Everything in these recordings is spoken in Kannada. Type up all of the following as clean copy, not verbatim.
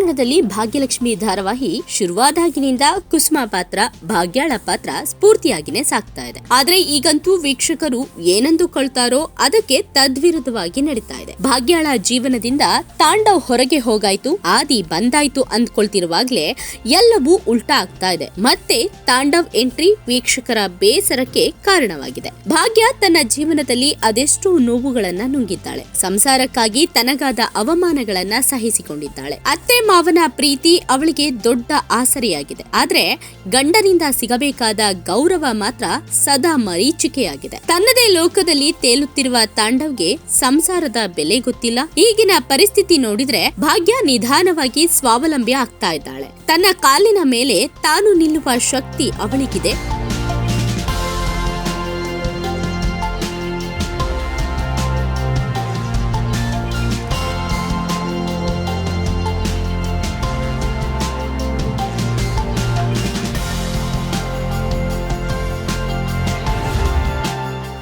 ಕನ್ನಡದಲ್ಲಿ ಭಾಗ್ಯಲಕ್ಷ್ಮಿ ಧಾರಾವಾಹಿ ಶುರುವಾದಾಗಿನಿಂದ ಕುಸುಮ ಪಾತ್ರ, ಭಾಗ್ಯಾಳ ಪಾತ್ರ ಸ್ಫೂರ್ತಿಯಾಗಿನೇ ಸಾಕ್ತಾ ಇದೆ. ಆದ್ರೆ ಈಗಂತೂ ವೀಕ್ಷಕರು ಏನಂದುಕೊಳ್ತಾರೋ ಅದಕ್ಕೆ ತದ್ವಿರುದ್ಧವಾಗಿ ನಡೀತಾ ಇದೆ. ಭಾಗ್ಯಾಳ ಜೀವನದಿಂದ ತಾಂಡವ್ ಹೊರಗೆ ಹೋಗಾಯ್ತು, ಆದಿ ಬಂದಾಯ್ತು ಅಂದ್ಕೊಳ್ತಿರುವಾಗ್ಲೇ ಎಲ್ಲವೂ ಉಲ್ಟಾ ಆಗ್ತಾ ಇದೆ. ಮತ್ತೆ ತಾಂಡವ್ ಎಂಟ್ರಿ ವೀಕ್ಷಕರ ಬೇಸರಕ್ಕೆ ಕಾರಣವಾಗಿದೆ. ಭಾಗ್ಯ ತನ್ನ ಜೀವನದಲ್ಲಿ ಅದೆಷ್ಟೋ ನೋವುಗಳನ್ನ ನುಂಗಿದ್ದಾಳೆ. ಸಂಸಾರಕ್ಕಾಗಿ ತನಗಾದ ಅವಮಾನಗಳನ್ನ ಸಹಿಸಿಕೊಂಡಿದ್ದಾಳೆ. ಅತ್ತೆ ಮಾವನ ಪ್ರೀತಿ ಅವಳಿಗೆ ದೊಡ್ಡ ಆಸರೆಯಾಗಿದೆ. ಆದ್ರೆ ಗಂಡನಿಂದ ಸಿಗಬೇಕಾದ ಗೌರವ ಮಾತ್ರ ಸದಾ ಮರೀಚಿಕೆಯಾಗಿದೆ. ತನ್ನದೇ ಲೋಕದಲ್ಲಿ ತೇಲುತ್ತಿರುವ ತಾಂಡವ್ಗೆ ಸಂಸಾರದ ಬೆಲೆ ಗೊತ್ತಿಲ್ಲ. ಈಗಿನ ಪರಿಸ್ಥಿತಿ ನೋಡಿದ್ರೆ ಭಾಗ್ಯ ನಿಧಾನವಾಗಿ ಸ್ವಾವಲಂಬಿ ಆಗ್ತಾ ಇದ್ದಾಳೆ. ತನ್ನ ಕಾಲಿನ ಮೇಲೆ ತಾನು ನಿಲ್ಲುವ ಶಕ್ತಿ ಅವಳಿಗಿದೆ.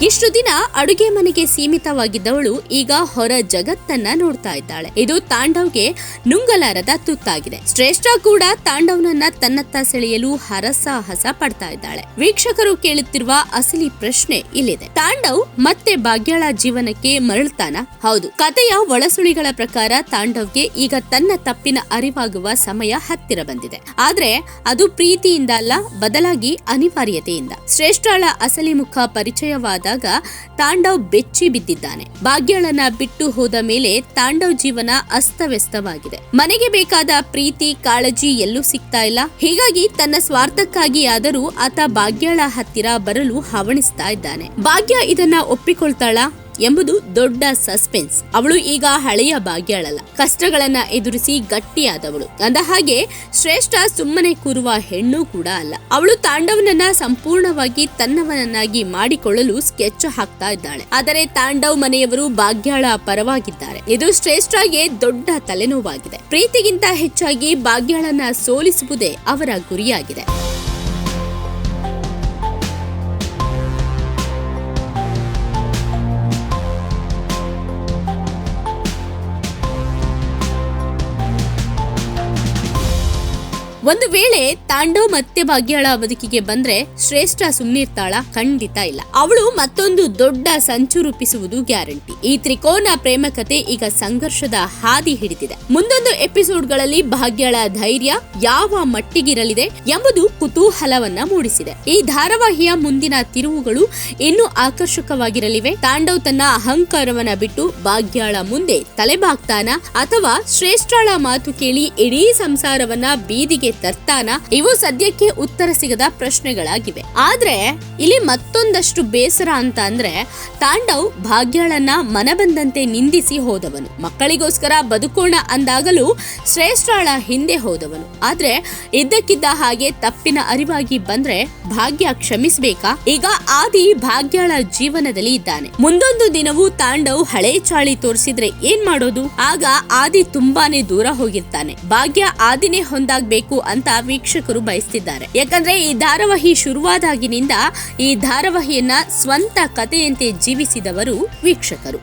ಇಷ್ಟು ದಿನ ಅಡುಗೆ ಮನೆಗೆ ಸೀಮಿತವಾಗಿದ್ದವಳು ಈಗ ಹೊರ ಜಗತ್ತನ್ನ ನೋಡ್ತಾ ಇದ್ದಾಳೆ. ಇದು ತಾಂಡವ್ಗೆ ನುಂಗಲಾರದ ತುತ್ತಾಗಿದೆ. ಶ್ರೇಷ್ಠ ಕೂಡ ತಾಂಡವ್ನನ್ನ ತನ್ನತ್ತ ಸೆಳೆಯಲು ಹರಸಾಹಸ ಪಡ್ತಾ ಇದ್ದಾಳೆ. ವೀಕ್ಷಕರು ಕೇಳುತ್ತಿರುವ ಅಸಲಿ ಪ್ರಶ್ನೆ ಇಲ್ಲಿದೆ: ತಾಂಡವ್ ಮತ್ತೆ ಭಾಗ್ಯಾಳ ಜೀವನಕ್ಕೆ ಮರಳ್ತಾನ? ಹೌದು, ಕಥೆಯ ಒಳಸುಳಿಗಳ ಪ್ರಕಾರ ತಾಂಡವ್ಗೆ ಈಗ ತನ್ನ ತಪ್ಪಿನ ಅರಿವಾಗುವ ಸಮಯ ಹತ್ತಿರ ಬಂದಿದೆ. ಆದ್ರೆ ಅದು ಪ್ರೀತಿಯಿಂದ ಅಲ್ಲ, ಬದಲಾಗಿ ಅನಿವಾರ್ಯತೆಯಿಂದ. ಶ್ರೇಷ್ಠಳ ಅಸಲಿ ಮುಖ ಪರಿಚಯವಾದ ತಾಂಡವ್ ಬೆಚ್ಚಿ ಬಿದ್ದಿದ್ದಾನೆ. ಭಾಗ್ಯಳನ್ನ ಬಿಟ್ಟು ಹೋದ ಮೇಲೆ ತಾಂಡವ್ ಜೀವನ ಅಸ್ತವ್ಯಸ್ತವಾಗಿದೆ. ಮನೆಗೆ ಬೇಕಾದ ಪ್ರೀತಿ, ಕಾಳಜಿ ಎಲ್ಲೂ ಸಿಗ್ತಾ ಇಲ್ಲ. ಹೀಗಾಗಿ ತನ್ನ ಸ್ವಾರ್ಥಕ್ಕಾಗಿ ಆದರೂ ಆತ ಭಾಗ್ಯಳ ಹತ್ತಿರ ಬರಲು ಹವಣಿಸ್ತಾ ಇದ್ದಾನೆ. ಭಾಗ್ಯ ಇದನ್ನ ಒಪ್ಪಿಕೊಳ್ತಾಳ ಎಂಬುದು ದೊಡ್ಡ ಸಸ್ಪೆನ್ಸ್. ಅವಳು ಈಗ ಹಳೆಯ ಭಾಗ್ಯಾಳಲ್ಲ, ಕಷ್ಟಗಳನ್ನ ಎದುರಿಸಿ ಗಟ್ಟಿಯಾದವಳು. ಅಂದ ಹಾಗೆ ಶ್ರೇಷ್ಠ ಸುಮ್ಮನೆ ಕೂರುವ ಹೆಣ್ಣು ಕೂಡ ಅಲ್ಲ. ಅವಳು ತಾಂಡವನನ್ನ ಸಂಪೂರ್ಣವಾಗಿ ತನ್ನವನನ್ನಾಗಿ ಮಾಡಿಕೊಳ್ಳಲು ಸ್ಕೆಚ್ ಹಾಕ್ತಾ ಇದ್ದಾಳೆ. ಆದರೆ ತಾಂಡವ್ ಮನೆಯವರು ಭಾಗ್ಯಾಳ ಪರವಾಗಿದ್ದಾರೆ. ಇದು ಶ್ರೇಷ್ಠಗೆ ದೊಡ್ಡ ತಲೆನೋವಾಗಿದೆ. ಪ್ರೀತಿಗಿಂತ ಹೆಚ್ಚಾಗಿ ಭಾಗ್ಯಾಳನ್ನ ಸೋಲಿಸುವುದೇ ಅವರ ಗುರಿಯಾಗಿದೆ. ಒಂದು ವೇಳೆ ತಾಂಡವ್ ಮತ್ತೆ ಭಾಗ್ಯಾಳ ಬದುಕಿಗೆ ಬಂದ್ರೆ ಶ್ರೇಷ್ಠ ಸುಮ್ಮನಿರ್ತಾಳ? ಖಂಡಿತ ಇಲ್ಲ. ಅವಳು ಮತ್ತೊಂದು ದೊಡ್ಡ ಸಂಚು ರೂಪಿಸುವುದು ಗ್ಯಾರಂಟಿ. ಈ ತ್ರಿಕೋನ ಪ್ರೇಮ ಕಥೆ ಈಗ ಸಂಘರ್ಷದ ಹಾದಿ ಹಿಡಿದಿದೆ. ಮುಂದೊಂದು ಎಪಿಸೋಡ್ಗಳಲ್ಲಿ ಭಾಗ್ಯಾಳ ಧೈರ್ಯ ಯಾವ ಮಟ್ಟಿಗಿರಲಿದೆ ಎಂಬುದು ಕುತೂಹಲವನ್ನ ಮೂಡಿಸಿದೆ. ಈ ಧಾರಾವಾಹಿಯ ಮುಂದಿನ ತಿರುವುಗಳು ಇನ್ನೂ ಆಕರ್ಷಕವಾಗಿರಲಿವೆ. ತಾಂಡವ್ ತನ್ನ ಅಹಂಕಾರವನ್ನ ಬಿಟ್ಟು ಭಾಗ್ಯಾಳ ಮುಂದೆ ತಲೆಬಾಗ್ತಾನ, ಅಥವಾ ಶ್ರೇಷ್ಠಳ ಮಾತು ಕೇಳಿ ಇಡೀ ಸಂಸಾರವನ್ನ ಬೀದಿಗೆ ತರ್ತಾನ? ಇವು ಸದ್ಯಕ್ಕೆ ಉತ್ತರ ಸಿಗದ ಪ್ರಶ್ನೆಗಳಾಗಿವೆ. ಆದ್ರೆ ಇಲ್ಲಿ ಮತ್ತೊಂದಷ್ಟು ಬೇಸರ ಅಂತ ಅಂದ್ರೆ, ತಾಂಡವ್ ಭಾಗ್ಯಾಳನ್ನ ಮನಬಂದಂತೆ ನಿಂದಿಸಿ ಹೋದವನು. ಮಕ್ಕಳಿಗೋಸ್ಕರ ಬದುಕೋಣ ಅಂದಾಗಲೂ ಶ್ರೇಷ್ಠಳ ಹಿಂದೆ ಹೋದವನು. ಆದ್ರೆ ಇದ್ದಕ್ಕಿದ್ದ ಹಾಗೆ ತಪ್ಪಿನ ಅರಿವಾಗಿ ಬಂದ್ರೆ ಭಾಗ್ಯ ಕ್ಷಮಿಸಬೇಕಾ? ಈಗ ಆದಿ ಭಾಗ್ಯಾಳ ಜೀವನದಲ್ಲಿ ಇದ್ದಾನೆ. ಮುಂದೊಂದು ದಿನವೂ ತಾಂಡವ್ ಹಳೆ ಚಾಳಿ ತೋರಿಸಿದ್ರೆ ಏನ್ ಮಾಡೋದು? ಆಗ ಆದಿ ತುಂಬಾನೇ ದೂರ ಹೋಗಿರ್ತಾನೆ. ಭಾಗ್ಯ ಆದಿನೇ ಹೊಂದಾಗ್ಬೇಕು ಅಂತ ವೀಕ್ಷಕರು ಬಯಸ್ತಿದ್ದಾರೆ. ಯಾಕಂದ್ರೆ ಈ ಧಾರಾವಾಹಿ ಶುರುವಾದಾಗಿನಿಂದ ಈ ಧಾರಾವಾಹಿಯನ್ನ ಸ್ವಂತ ಕಥೆಯಂತೆ ಜೀವಿಸಿದವರು ವೀಕ್ಷಕರು.